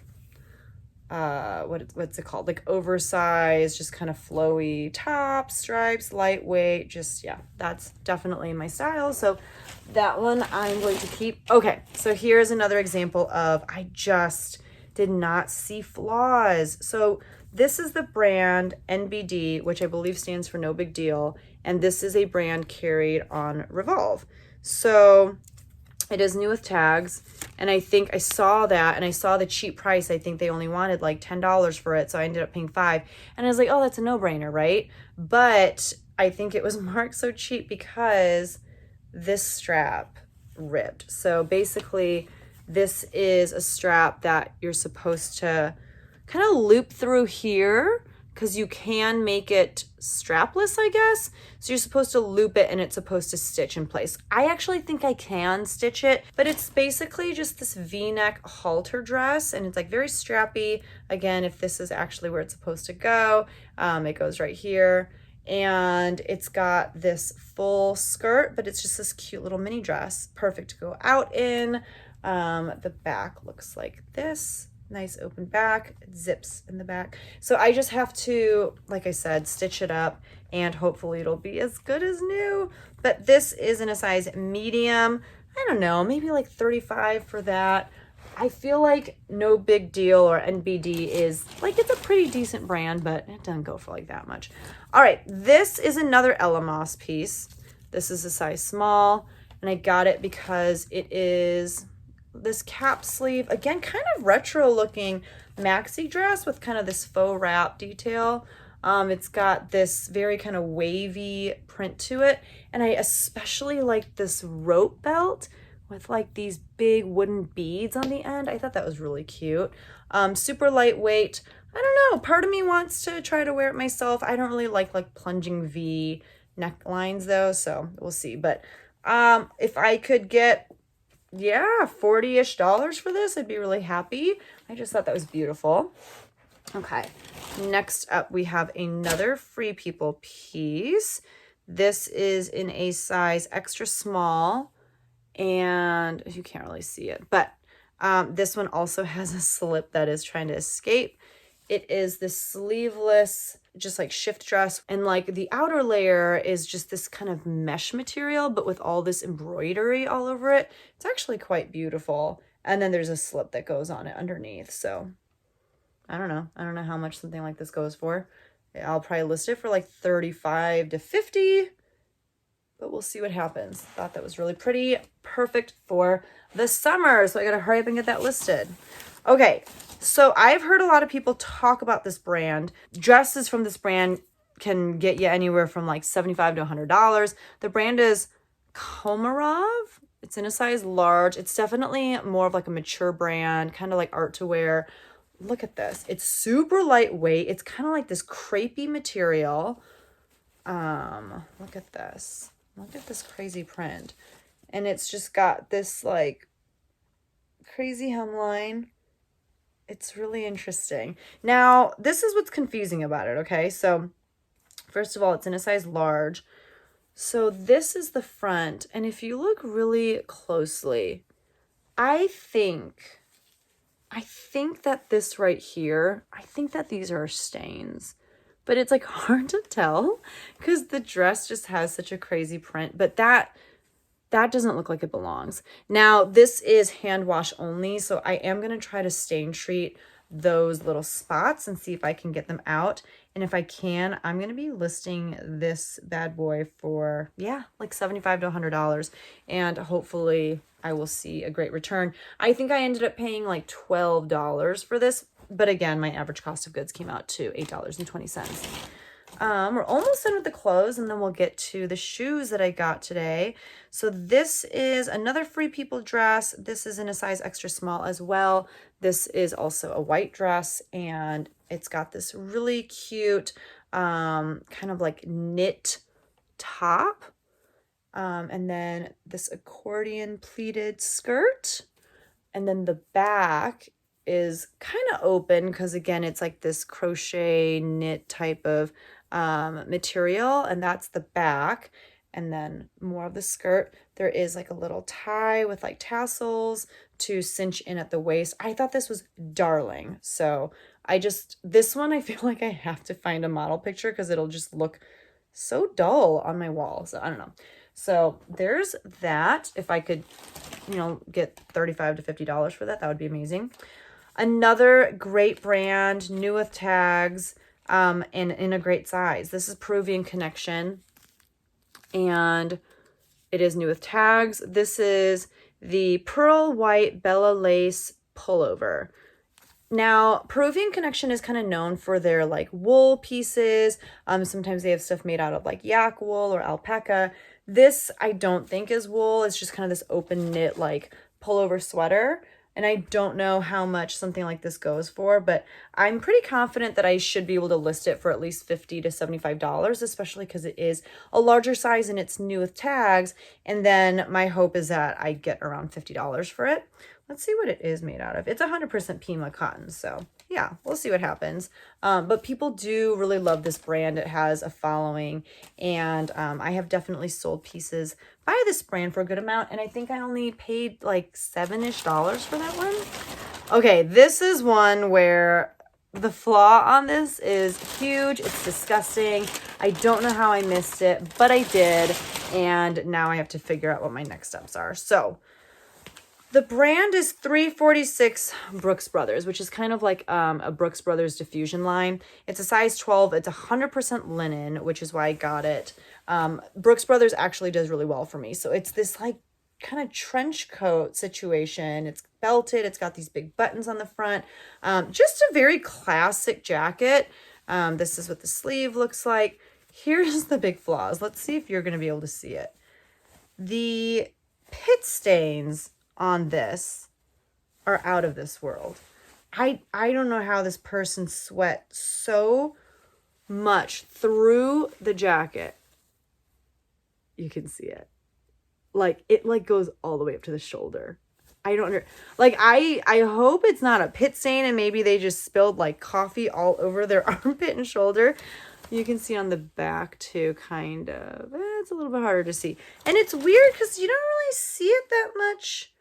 what's it called? Like oversized, just kind of flowy top, stripes, lightweight. Just, yeah, that's definitely my style. So that one I'm going to keep. Okay, so here's another example of I just did not see flaws. So this is the brand NBD, which I believe stands for no big deal. And this is a brand carried on Revolve. So it is new with tags. And I think I saw that and I saw the cheap price. I think they only wanted like $10 for it. So I ended up paying $5. And I was like, oh, that's a no-brainer, right? But I think it was marked so cheap because this strap ribbed. So basically this is a strap that you're supposed to kind of loop through here, because you can make it strapless, I guess. So you're supposed to loop it and it's supposed to stitch in place. I actually think I can stitch it, but it's basically just this V-neck halter dress, and it's like very strappy. Again, if this is actually where it's supposed to go, it goes right here. And it's got this full skirt, but it's just this cute little mini dress. Perfect to go out in. The back looks like this. Nice open back, it zips in the back. So I just have to, like I said, stitch it up and hopefully it'll be as good as new. But this is in a size medium. I don't know, maybe like 35 for that. I feel like No Big Deal or NBD is like, it's a pretty decent brand, but it doesn't go for like that much. All right, this is another Ella Moss piece. This is a size small, and I got it because it is this cap sleeve, again, kind of retro looking maxi dress with kind of this faux wrap detail. It's got this very kind of wavy print to it, and I especially like this rope belt with like these big wooden beads on the end. I thought that was really cute. Super lightweight. I don't know, part of me wants to try to wear it myself. I don't really like plunging V necklines though, so we'll see. But if I could get, yeah, $40-ish for this, I'd be really happy. I just thought that was beautiful. Okay, next up we have another Free People piece. This is in a size extra small, and you can't really see it, but this one also has a slip that is trying to escape. It is this sleeveless, just like shift dress, and like the outer layer is just this kind of mesh material, but with all this embroidery all over it. It's actually quite beautiful. And then there's a slip that goes on it underneath. So I don't know how much something like this goes for. I'll probably list it for like 35 to 50, but we'll see what happens. Thought that was really pretty. Perfect for the summer. So I gotta hurry up and get that listed. Okay, so I've heard a lot of people talk about this brand. Dresses from this brand can get you anywhere from like $75 to $100. The brand is Komarov. It's in a size large. It's definitely more of like a mature brand, kind of like art to wear. Look at this. It's super lightweight. It's kind of like this crepey material. Look at this. Look at this crazy print. And it's just got this like crazy hemline. It's really interesting. Now, this is what's confusing about it, okay? So, first of all, it's in a size large. So, this is the front. And if you look really closely, I think that this right here, I think that these are stains. But it's like hard to tell because the dress just has such a crazy print. But that doesn't look like it belongs. Now, this is hand wash only, so I am going to try to stain treat those little spots and see if I can get them out. And if I can, I'm going to be listing this bad boy for, yeah, like $75 to $100. And hopefully I will see a great return. I think I ended up paying like $12 for this. But again, my average cost of goods came out to $8.20. We're almost done with the clothes, and then we'll get to the shoes that I got today. So this is another Free People dress. This is in a size extra small as well. This is also a white dress, and it's got this really cute kind of like knit top. And then this accordion pleated skirt. And then the back is kind of open because, again, it's like this crochet knit type of material, and that's the back. And then more of the skirt, there is like a little tie with like tassels to cinch in at the waist. I thought this was darling. So this one, I feel like I have to find a model picture because it'll just look so dull on my wall. So I don't know. So there's that. If I could, get $35 to $50 for that, that would be amazing. Another great brand, new with tags, and in a great size. This is Peruvian Connection, and it is new with tags. This is the Pearl White Bella Lace pullover. Now, Peruvian Connection is kind of known for their like wool pieces. Sometimes they have stuff made out of like yak wool or alpaca. This I don't think is wool. It's just kind of this open knit like pullover sweater. And I don't know how much something like this goes for, but I'm pretty confident that I should be able to list it for at least $50 to $75, especially because it is a larger size and it's new with tags. And then my hope is that I get around $50 for it. Let's see what it is made out of. It's 100% Pima cotton, so yeah, we'll see what happens. But people do really love this brand. It has a following, and I have definitely sold pieces by this brand for a good amount, and I think I only paid like $7-ish for that one. Okay, this is one where the flaw on this is huge. It's disgusting. I don't know how I missed it, but I did, and now I have to figure out what my next steps are. So the brand is 346 Brooks Brothers, which is kind of like a Brooks Brothers diffusion line. It's a size 12. It's 100% linen, which is why I got it. Brooks Brothers actually does really well for me. So it's this like kind of trench coat situation. It's belted. It's got these big buttons on the front. Just a very classic jacket. This is what the sleeve looks like. Here's the big flaws. Let's see if you're going to be able to see it. The pit stains on this are out of this world. I don't know how this person sweat so much through the jacket. You can see it. Like it like goes all the way up to the shoulder. I don't like I hope it's not a pit stain and maybe they just spilled like coffee all over their armpit and shoulder. You can see on the back too, kind of. It's a little bit harder to see. And it's weird because you don't really see it that much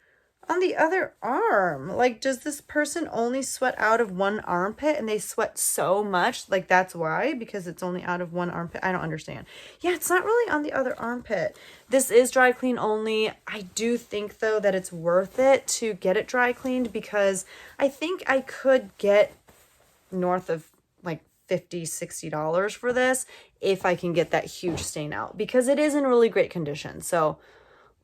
on the other arm. Like, does this person only sweat out of one armpit and they sweat so much? Like, that's why? Because it's only out of one armpit? I don't understand. Yeah, it's not really on the other armpit. This is dry clean only. I do think, though, that it's worth it to get it dry cleaned because I think I could get north of like $50, $60 for this if I can get that huge stain out because it is in really great condition. So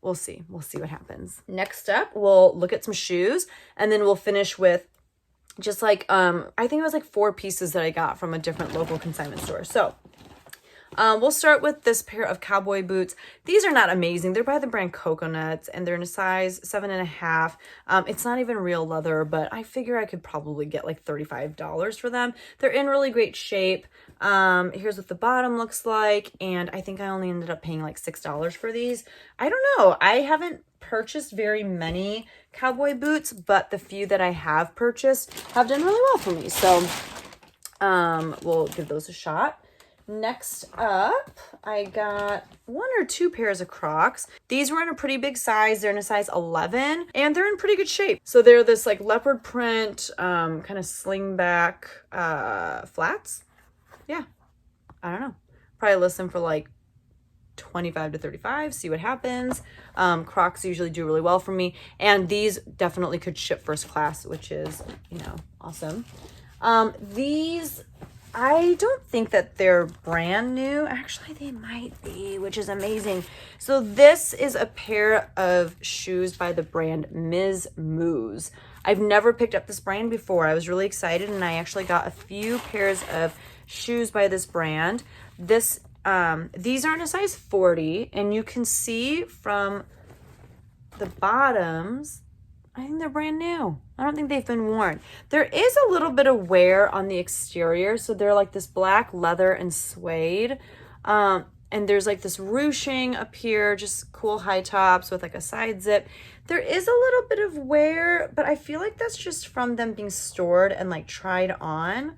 we'll see. We'll see what happens. Next up, we'll look at some shoes and then we'll finish with just like, I think it was like 4 pieces that I got from a different local consignment store. So we'll start with this pair of cowboy boots. These are not amazing. They're by the brand Coconuts and they're in a size 7.5. It's not even real leather, but I figure I could probably get like $35 for them. They're in really great shape. Here's what the bottom looks like. And I think I only ended up paying like $6 for these. I don't know. I haven't purchased very many cowboy boots, but the few that I have purchased have done really well for me. So we'll give those a shot. Next up, I got 1 or 2 pairs of Crocs. These were in a pretty big size. They're in a size 11 and they're in pretty good shape. So they're this like leopard print, kind of sling back, flats. Yeah, I don't know. Probably list them for like 25 to 35, see what happens. Crocs usually do really well for me. And these definitely could ship first class, which is, you know, awesome. These, I don't think that they're brand new. Actually, they might be, which is amazing. So this is a pair of shoes by the brand Ms. Moose. I've never picked up this brand before. I was really excited and I actually got a few pairs of shoes by this brand. These are in a size 40 and you can see from the bottoms, I think they're brand new. I don't think they've been worn. There is a little bit of wear on the exterior. So they're like this black leather and suede. And there's like this ruching up here, just cool high tops with like a side zip. There is a little bit of wear, but I feel like that's just from them being stored and like tried on.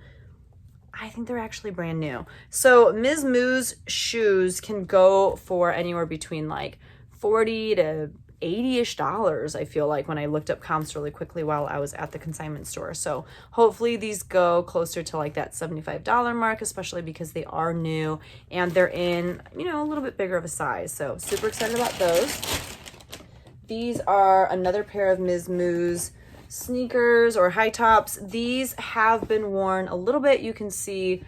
I think they're actually brand new. So Ms. Moo's shoes can go for anywhere between like 40 to 80-ish dollars, I feel like, when I looked up comps really quickly while I was at the consignment store. So hopefully these go closer to like that $75 mark, especially because they are new and they're in, you know, a little bit bigger of a size. So super excited about those. These are another pair of Ms. Moo's sneakers or high tops. These have been worn a little bit. You can see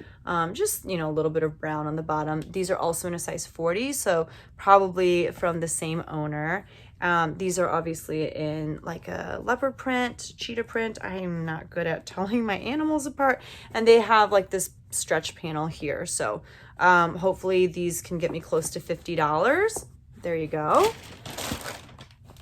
just, you know, a little bit of brown on the bottom. These are also in a size 40, so probably from the same owner. These are obviously in like a leopard print, cheetah print. I am not good at telling my animals apart. And they have like this stretch panel here. So hopefully these can get me close to $50. There you go.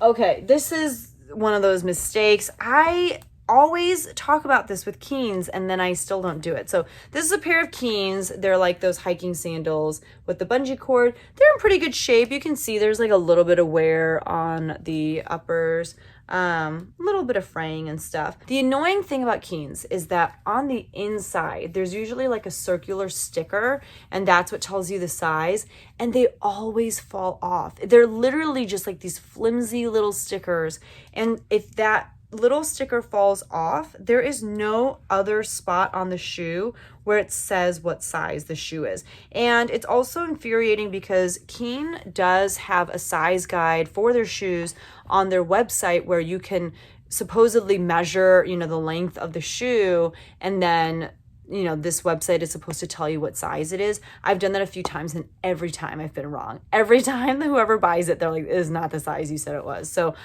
Okay, this is one of those mistakes. I always talk about this with Keens and then I still don't do it. So this is a pair of Keens. They're like those hiking sandals with the bungee cord. They're in pretty good shape. You can see there's like a little bit of wear on the uppers, a little bit of fraying and stuff. The annoying thing about Keens is that on the inside, there's usually like a circular sticker and that's what tells you the size, and they always fall off. They're literally just like these flimsy little stickers, and if that little sticker falls off, there is no other spot on the shoe where it says what size the shoe is. And it's also infuriating because Keen does have a size guide for their shoes on their website where you can supposedly measure, you know, the length of the shoe, and then, you know, this website is supposed to tell you what size it is. I've done that a few times and every time I've been wrong. Every time whoever buys it, they're like, it is not the size you said it was. So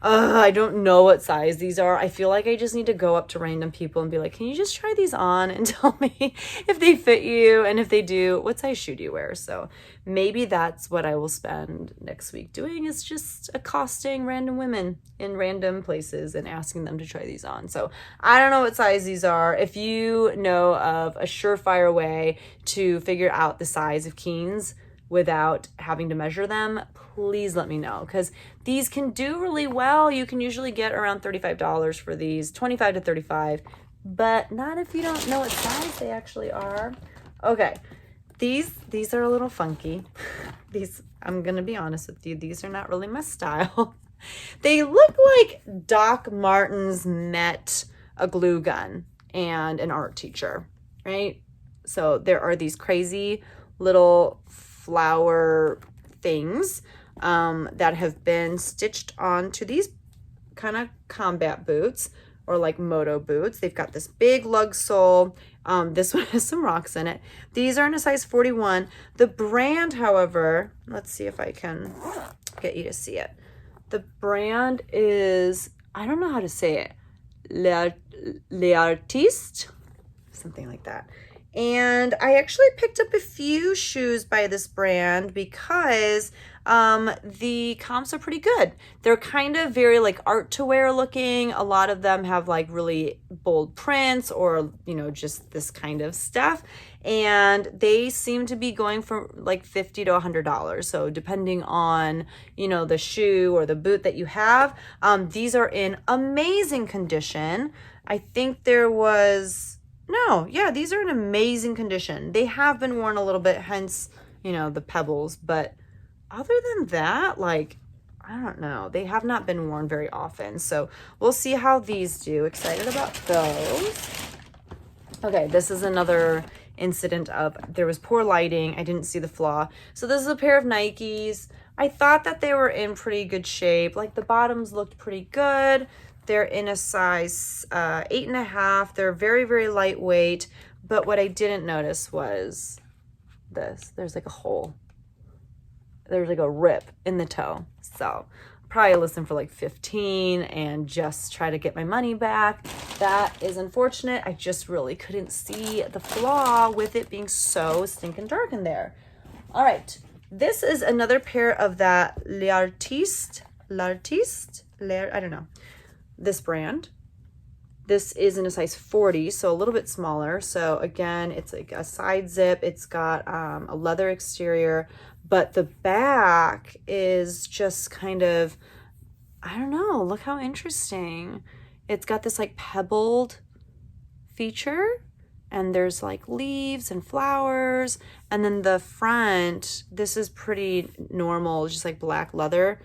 I don't know what size these are. I feel like I just need to go up to random people and be like, can you just try these on and tell me if they fit you? And if they do, what size shoe do you wear? So maybe that's what I will spend next week doing, is just accosting random women in random places and asking them to try these on. So I don't know what size these are. If you know of a surefire way to figure out the size of Keens without having to measure them, please let me know, because these can do really well. You can usually get around $35 for these, $25 to $35, but not if you don't know what size they actually are. Okay, these are a little funky. These, I'm gonna be honest with you, these are not really my style. They look like Doc Martens met a glue gun and an art teacher, right? So there are these crazy little flower things that have been stitched onto these kind of combat boots or like moto boots. They've got this big lug sole. This one has some rocks in it. These are in a size 41. The brand, however, let's see if I can get you to see it. The brand is, I don't know how to say it, L'Artiste, something like that. And I actually picked up a few shoes by this brand because the comps are pretty good. They're kind of very like art to wear looking. A lot of them have like really bold prints or, you know, just this kind of stuff. And they seem to be going for like $50 to $100. So depending on, you know, the shoe or the boot that you have, these are in amazing condition. I think there was... No, yeah, these are in amazing condition. They have been worn a little bit, hence, you know, the pebbles. But other than that, like, I don't know. They have not been worn very often. So we'll see how these do. Excited about those. Okay, this is another incident of there was poor lighting. I didn't see the flaw. So this is a pair of Nikes. I thought that they were in pretty good shape. Like the bottoms looked pretty good. They're in a size 8.5. They're very, very lightweight. But what I didn't notice was this. There's like a hole. There's like a rip in the toe. So probably listen for like 15 and just try to get my money back. That is unfortunate. I just really couldn't see the flaw with it being so stinking dark in there. All right. This is another pair of that L'Artiste, I don't know. This brand. This is in a size 40, so a little bit smaller. So again, it's like a side zip. It's got a leather exterior, but the back is just kind of, I don't know, look how interesting. It's got this like pebbled feature, and there's like leaves and flowers. And then the front, this is pretty normal, just like black leather.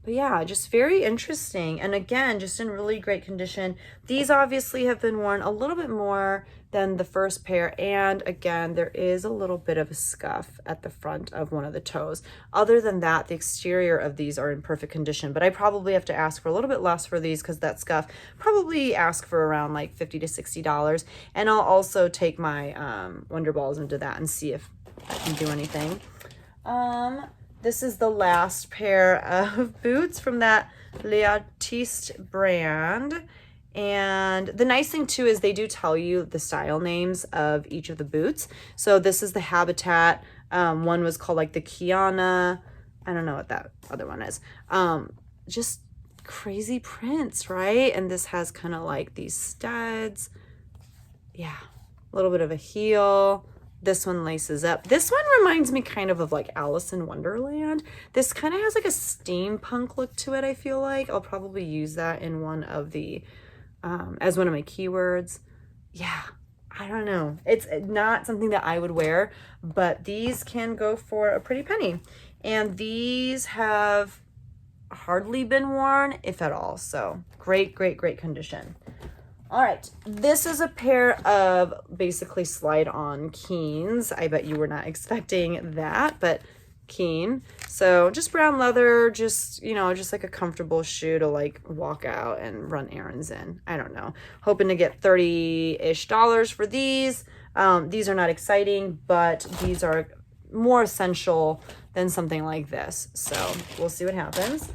But yeah, just very interesting. And again, just in really great condition. These obviously have been worn a little bit more than the first pair. And again, there is a little bit of a scuff at the front of one of the toes. Other than that, the exterior of these are in perfect condition. But I probably have to ask for a little bit less for these because that scuff, probably ask for around like $50 to $60. And I'll also take my Wonder Balls into that and see if I can do anything. This is the last pair of boots from that L'Artiste brand. And the nice thing too is they do tell you the style names of each of the boots. So this is the Habitat. One was called like the Kiana. I don't know what that other one is. Just crazy prints, right? And this has kind of like these studs. Yeah, a little bit of a heel. This one laces up. This one reminds me kind of like Alice in Wonderland. This kind of has like a steampunk look to it, I feel like. I'll probably use that in one of the, as one of my keywords. Yeah, I don't know. It's not something that I would wear, but these can go for a pretty penny. And these have hardly been worn, if at all. So great, great, great condition. All right, this is a pair of basically slide-on Keens. I bet you were not expecting that, but Keen. So just brown leather, just, you know, just like a comfortable shoe to like walk out and run errands in. I don't know. Hoping to get $30-ish for these. These are not exciting, but these are more essential than something like this. So we'll see what happens.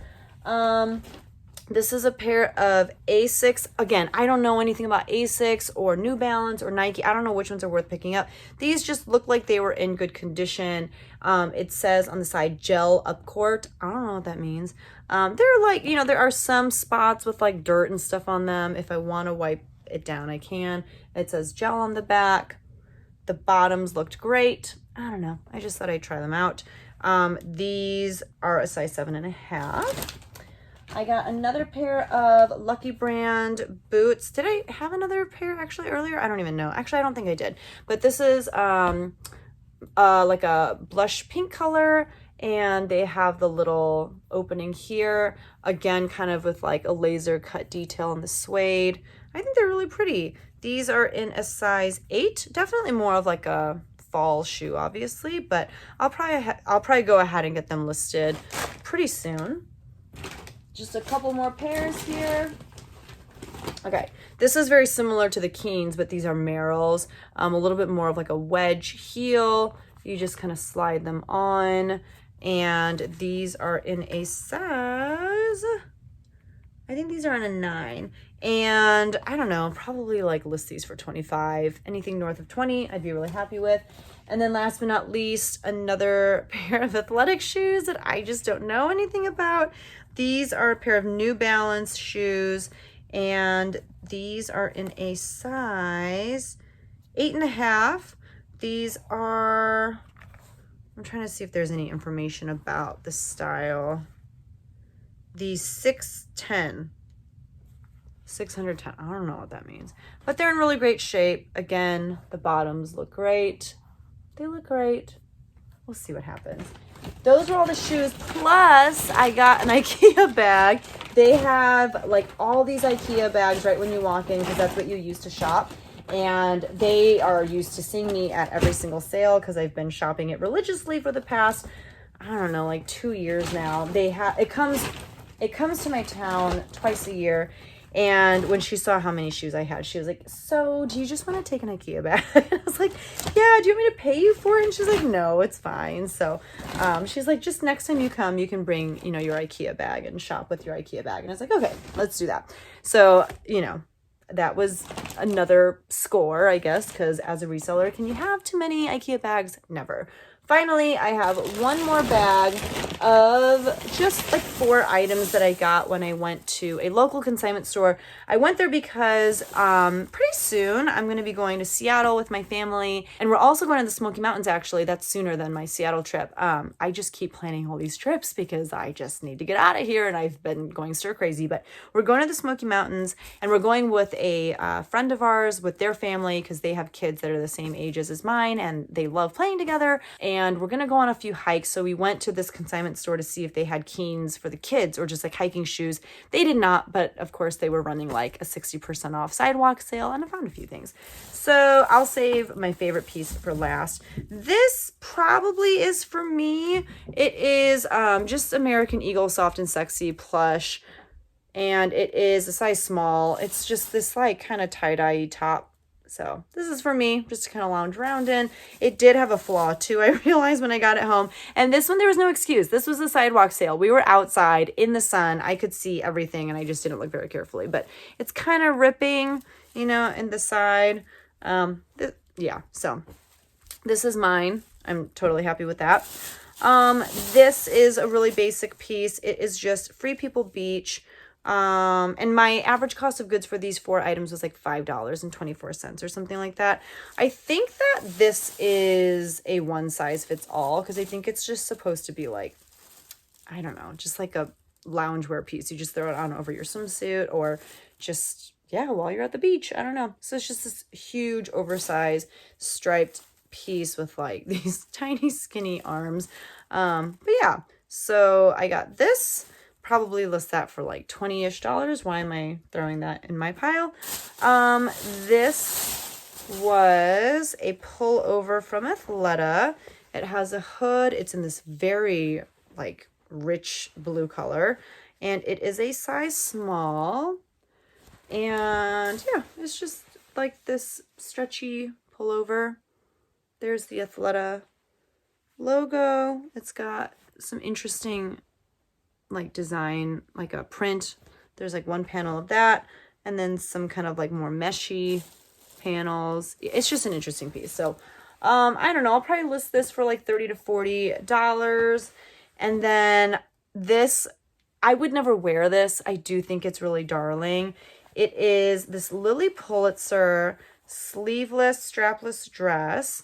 This is a pair of Asics. Again, I don't know anything about Asics or New Balance or Nike. I don't know which ones are worth picking up. These just look like they were in good condition. It says on the side, gel upcourt. I don't know what that means. They're like, you know, there are some spots with like dirt and stuff on them. If I want to wipe it down, I can. It says gel on the back. The bottoms looked great. I don't know. I just thought I'd try them out. These are a size 7.5. I got another pair of Lucky Brand boots. Did I have another pair actually earlier? I don't even know. Actually, I don't think I did. But this is like a blush pink color, and they have the little opening here. Again, kind of with like a laser cut detail in the suede. I think they're really pretty. These are in a size 8. Definitely more of like a fall shoe, obviously, but I'll probably go ahead and get them listed pretty soon. Just a couple more pairs here. Okay, this is very similar to the Keens, but these are Merrells. A little bit more of like a wedge heel. You just kind of slide them on. And these are in a size, I think these are in a 9. And I don't know, probably like list these for 25. Anything north of 20, I'd be really happy with. And then last but not least, another pair of athletic shoes that I just don't know anything about. These are a pair of New Balance shoes, and these are in a size 8.5. These are, I'm trying to see if there's any information about the style. These 610. 610. I don't know what that means, but they're in really great shape. Again, the bottoms look great. They look great. We'll see what happens. Those are all the shoes. Plus, I got an IKEA bag. They have like all these IKEA bags right when you walk in, because that's what you use to shop. And they are used to seeing me at every single sale because I've been shopping it religiously for the past, I don't know, like 2 years now. They have it comes to my town twice a year. And when she saw how many shoes I had, she was like, so do you just want to take an IKEA bag? And I was like, yeah, do you want me to pay you for it? And she's like, no, it's fine. So she's like, just next time you come, you can bring, you know, your IKEA bag and shop with your IKEA bag. And I was like, okay, let's do that. So, you know, that was another score, I guess, because as a reseller, can you have too many IKEA bags? Never. Finally, I have one more bag of just like 4 items that I got when I went to a local consignment store. I went there because pretty soon I'm going to be going to Seattle with my family, and we're also going to the Smoky Mountains. Actually, that's sooner than my Seattle trip. I just keep planning all these trips because I just need to get out of here, and I've been going stir crazy. But we're going to the Smoky Mountains, and we're going with a friend of ours with their family because they have kids that are the same ages as mine, and they love playing together. And we're going to go on a few hikes. So we went to this consignment store to see if they had Keens for the kids or just like hiking shoes. They did not, but of course they were running like a 60% off sidewalk sale, and I found a few things. So I'll save my favorite piece for last. This probably is for me. It is just American Eagle Soft and Sexy plush, and it is a size small. It's just this like kind of tie-dye top. So this is for me, just to kind of lounge around in. It did have a flaw too, I realized when I got it home. And this one, there was no excuse. This was a sidewalk sale. We were outside in the sun. I could see everything, and I just didn't look very carefully. But it's kind of ripping, you know, in the side. Yeah, so this is mine. I'm totally happy with that. This is a really basic piece. It is just Free People Beach. And my average cost of goods for these 4 items was like $5.24 or something like that. I think that this is a one size fits all because I think it's just supposed to be like, I don't know, just like a loungewear piece. You just throw it on over your swimsuit or just, yeah, while you're at the beach. I don't know. So it's just this huge oversized striped piece with like these tiny skinny arms. But yeah, so I got this. Probably list that for like $20-ish. Why am I throwing that in my pile? This was a pullover from Athleta. It has a hood. It's in this very like rich blue color, and it is a size small. And yeah, it's just like this stretchy pullover. There's the Athleta logo. It's got some interesting like design, like a print. There's like one panel of that, and then some kind of like more meshy panels. It's just an interesting piece. So I don't know, I'll probably list this for like $30 to $40. And then this, I would never wear this. I do think it's really darling. It is this Lily Pulitzer sleeveless strapless dress.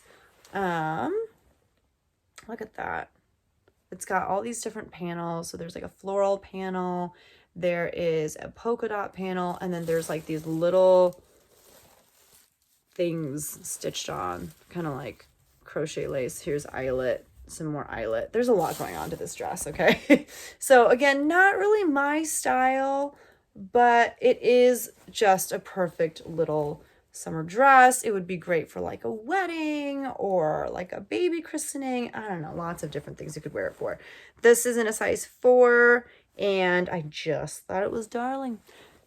Look at that. It's got all these different panels. So there's like a floral panel, there is a polka dot panel, and then there's like these little things stitched on, kind of like crochet lace. Here's eyelet, some more eyelet. There's a lot going on to this dress, okay? So again, not really my style, but it is just a perfect little summer dress. It would be great for like a wedding or like a baby christening. I don't know, lots of different things you could wear it for. This is in a size 4, and I just thought it was darling.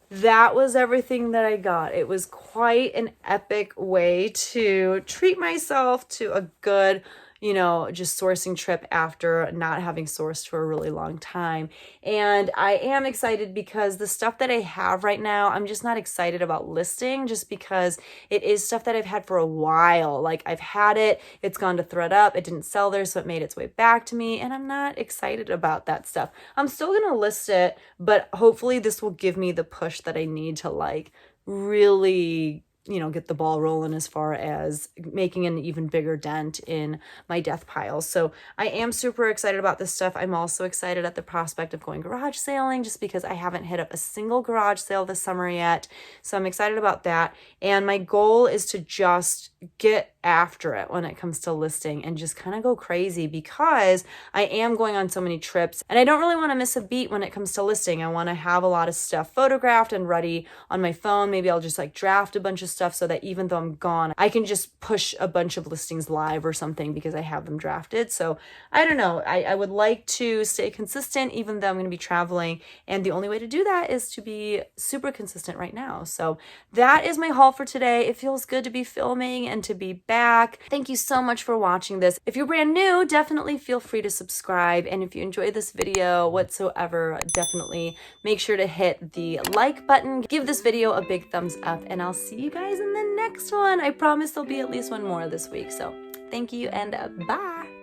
That was everything that I got. It was quite an epic way to treat myself to a good, you know, just sourcing trip after not having sourced for a really long time. And I am excited because the stuff that I have right now, I'm just not excited about listing just because it is stuff that I've had for a while. Like I've had it, it's gone to ThredUp, it didn't sell there, so it made its way back to me, and I'm not excited about that stuff. I'm still gonna list it, but hopefully this will give me the push that I need to like really, you know, get the ball rolling as far as making an even bigger dent in my death pile. So I am super excited about this stuff. I'm also excited at the prospect of going garage sailing just because I haven't hit up a single garage sale this summer yet. So I'm excited about that. And my goal is to just get after it when it comes to listing and just kind of go crazy because I am going on so many trips and I don't really want to miss a beat when it comes to listing. I want to have a lot of stuff photographed and ready on my phone. Maybe I'll just like draft a bunch of stuff so that even though I'm gone, I can just push a bunch of listings live or something because I have them drafted. So I don't know. I would like to stay consistent even though I'm going to be traveling. And the only way to do that is to be super consistent right now. So that is my haul for today. It feels good to be filming and to be back. Thank you so much for watching this. If you're brand new, definitely feel free to subscribe. And if you enjoyed this video whatsoever, definitely make sure to hit the like button. Give this video a big thumbs up, and I'll see you guys in the next one. I promise there'll be at least one more this week. So thank you and bye.